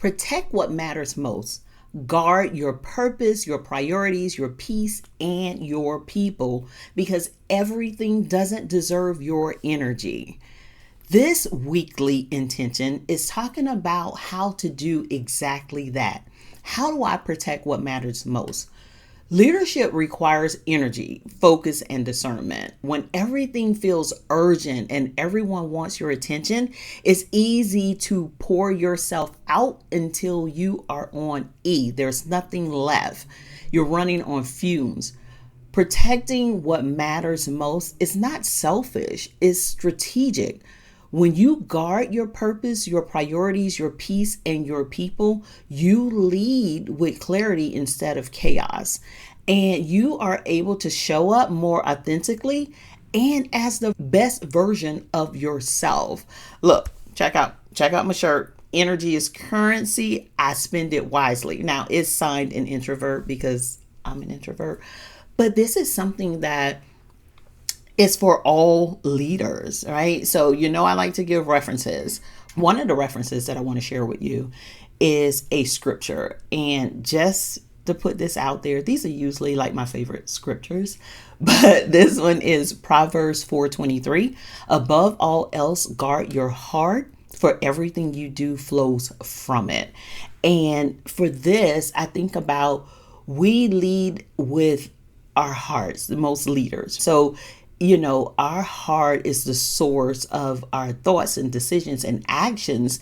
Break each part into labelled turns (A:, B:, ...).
A: Protect what matters most. Guard your purpose, your priorities, your peace, and your people because everything doesn't deserve your energy. This weekly intention is talking about how to do exactly that. How do I protect what matters most? Leadership requires energy, focus, and discernment. When everything feels urgent and everyone wants your attention, it's easy to pour yourself out until you are on E. There's nothing left. You're running on fumes. Protecting what matters most is not selfish, it's strategic. When you guard your purpose, your priorities, your peace, and your people, you lead with clarity instead of chaos. And you are able to show up more authentically and as the best version of yourself. Look, check out my shirt. Energy is currency. I spend it wisely. Now, it's signed an introvert because I'm an introvert. But this is something that is for all leaders, right? So, I like to give references. One of the references that I want to share with you is a scripture. And just to put this out there, these are usually like my favorite scriptures, but this one is Proverbs 4:23. Above all else, guard your heart, for everything you do flows from it. And for this, I think about we lead with our hearts, the most leaders. So our heart is the source of our thoughts and decisions and actions.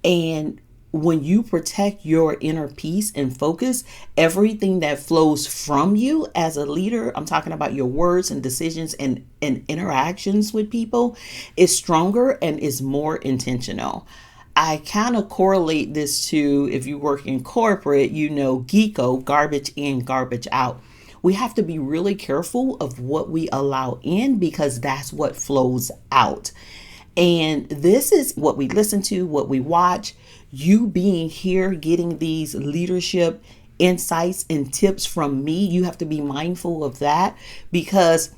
A: And when you protect your inner peace and focus, everything that flows from you as a leader, I'm talking about your words and decisions and interactions with people, is stronger and is more intentional. I kind of correlate this to, if you work in corporate, GECO, garbage in, garbage out. We have to be really careful of what we allow in because that's what flows out. And this is what we listen to, what we watch. You being here, getting these leadership insights and tips from me, you have to be mindful of that because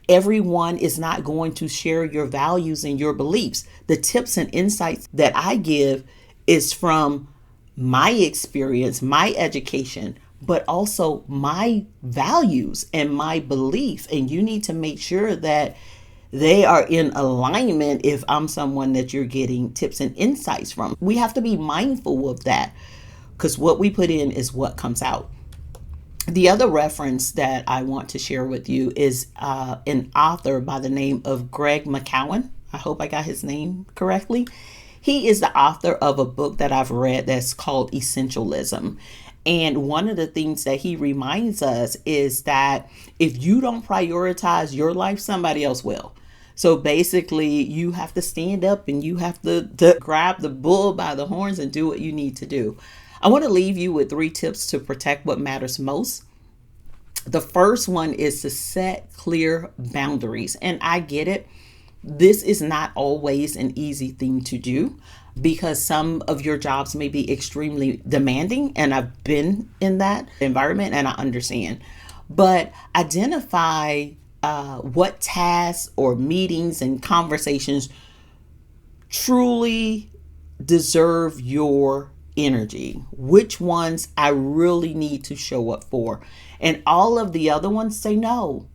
A: everyone is not going to share your values and your beliefs. The tips and insights that I give is from my experience, my education, but also my values and my belief. And you need to make sure that they are in alignment if I'm someone that you're getting tips and insights from. We have to be mindful of that because what we put in is what comes out. The other reference that I want to share with you is an author by the name of Greg McKeown. I hope I got his name correctly. He is the author of a book that I've read that's called Essentialism. And one of the things that he reminds us is that if you don't prioritize your life, somebody else will. So basically, you have to stand up and you have to grab the bull by the horns and do what you need to do. I want to leave you with 3 tips to protect what matters most. The first one is to set clear boundaries. And I get it. This is not always an easy thing to do because some of your jobs may be extremely demanding. And I've been in that environment and I understand. But identify what tasks or meetings and conversations truly deserve your energy, which ones I really need to show up for. And all of the other ones, say no.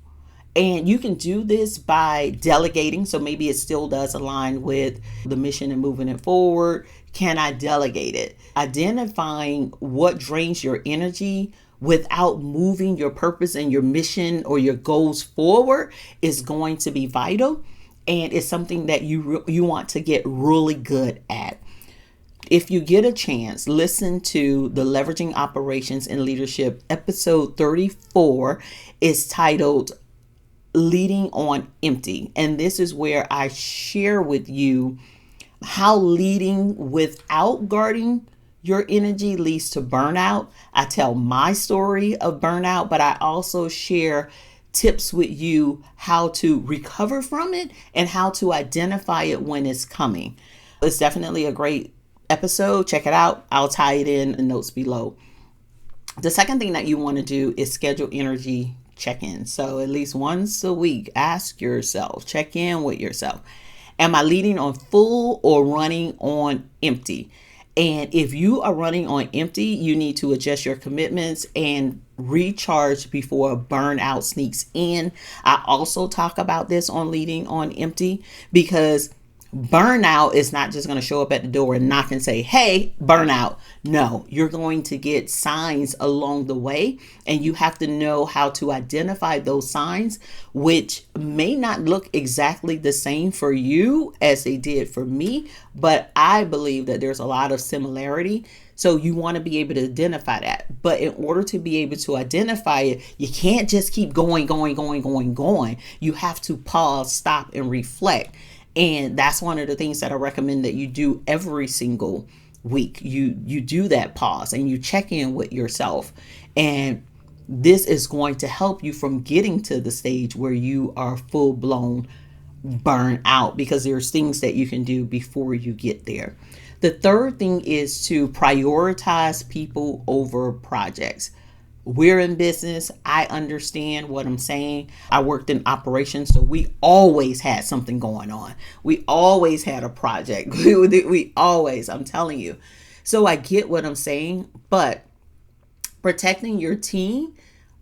A: And you can do this by delegating. So maybe it still does align with the mission and moving it forward. Can I delegate it? Identifying what drains your energy without moving your purpose and your mission or your goals forward is going to be vital. And it's something that you want to get really good at. If you get a chance, listen to the Leveraging Operations and Leadership episode 34 is titled Leading on Empty. And this is where I share with you how leading without guarding your energy leads to burnout. I tell my story of burnout, but I also share tips with you how to recover from it and how to identify it when it's coming. It's definitely a great episode. Check it out. I'll tie it in the notes below. The second thing that you want to do is schedule energy check-ins. So at least once a week, ask yourself, check in with yourself. Am I leading on full or running on empty? And if you are running on empty, you need to adjust your commitments and recharge before burnout sneaks in. I also talk about this on leading on empty, because burnout is not just going to show up at the door and knock and say, hey, burnout. No, you're going to get signs along the way, and you have to know how to identify those signs, which may not look exactly the same for you as they did for me, but I believe that there's a lot of similarity. So you want to be able to identify that. But in order to be able to identify it, you can't just keep going. You have to pause, stop, and reflect. And that's one of the things that I recommend that you do every single week. You do that pause and you check in with yourself. And this is going to help you from getting to the stage where you are full blown burn out, because there's things that you can do before you get there. The third thing is to prioritize people over projects. We're in business. I understand what I'm saying. I worked in operations, so we always had something going on. We always had a project. We always, I'm telling you. So I get what I'm saying, but protecting your team,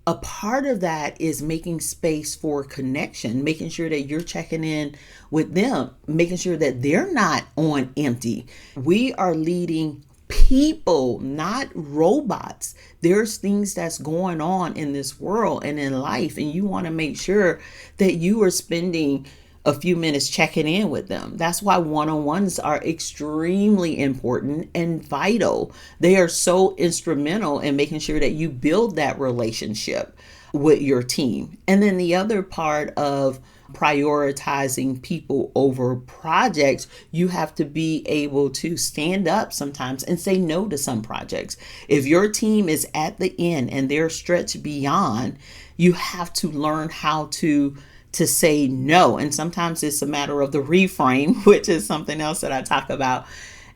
A: a part of that is making space for connection, making sure that you're checking in with them, making sure that they're not on empty. We are leading people, not robots. There's things that's going on in this world and in life, and you want to make sure that you are spending a few minutes checking in with them. That's why one-on-ones are extremely important and vital. They are so instrumental in making sure that you build that relationship with your team. And then the other part of prioritizing people over projects, you have to be able to stand up sometimes and say no to some projects. If your team is at the end and they're stretched beyond, you have to learn how to say no. And sometimes it's a matter of the reframe, which is something else that I talk about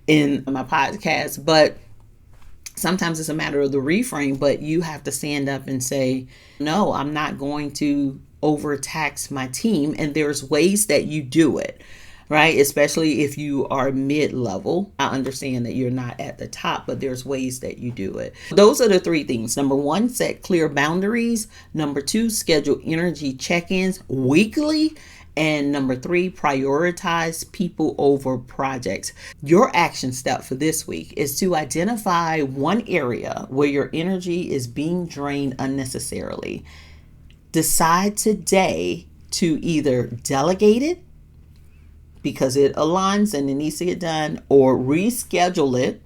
A: in my podcast. But sometimes it's a matter of the reframe, but you have to stand up and say, no, I'm not going to overtax my team. And there's ways that you do it, right? Especially if you are mid-level. I understand that you're not at the top, but there's ways that you do it. Those are the three things. Number one, set clear boundaries. Number two, schedule energy check-ins weekly. And number three, prioritize people over projects. Your action step for this week is to identify one area where your energy is being drained unnecessarily. Decide today to either delegate it because it aligns and it needs to get done, or reschedule it,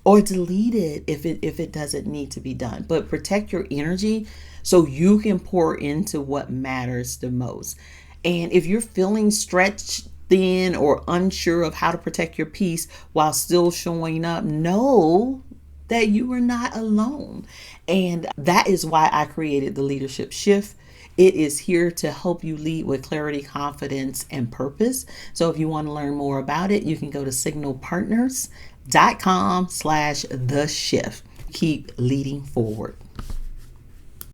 A: or delete it if it doesn't need to be done. But protect your energy so you can pour into what matters the most. And if you're feeling stretched thin or unsure of how to protect your peace while still showing up, know that you are not alone. And that is why I created the Leadership Shift. It is here to help you lead with clarity, confidence, and purpose. So if you want to learn more about it, you can go to signalpartners.com/theshift. Keep leading forward.